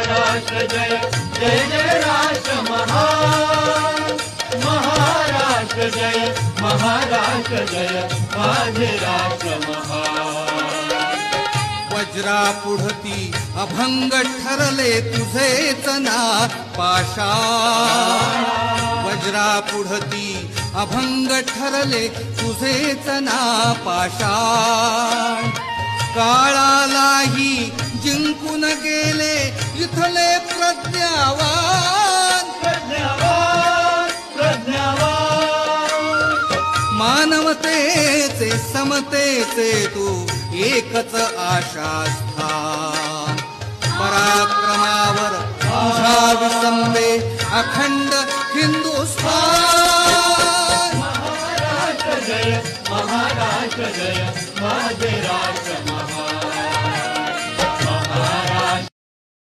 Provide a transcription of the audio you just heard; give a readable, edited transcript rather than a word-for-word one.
महाराष्ट्र जय जय जय राष्ट्र महान महाराष्ट्र जय महाराष्ट्र जय माझे राष्ट्र महान वज्रा पुढती अभंग ठरले तुझेच ना पाषाण वज्रा पुढती अभंग ठरले तुझेच ना पाषाण काळालाही जिंकून गेले इथले प्रज्ञावान प्रज्ञावान प्रज्ञावान मानवतेचे समतेचे तू एकच आशास्थान पराक्रम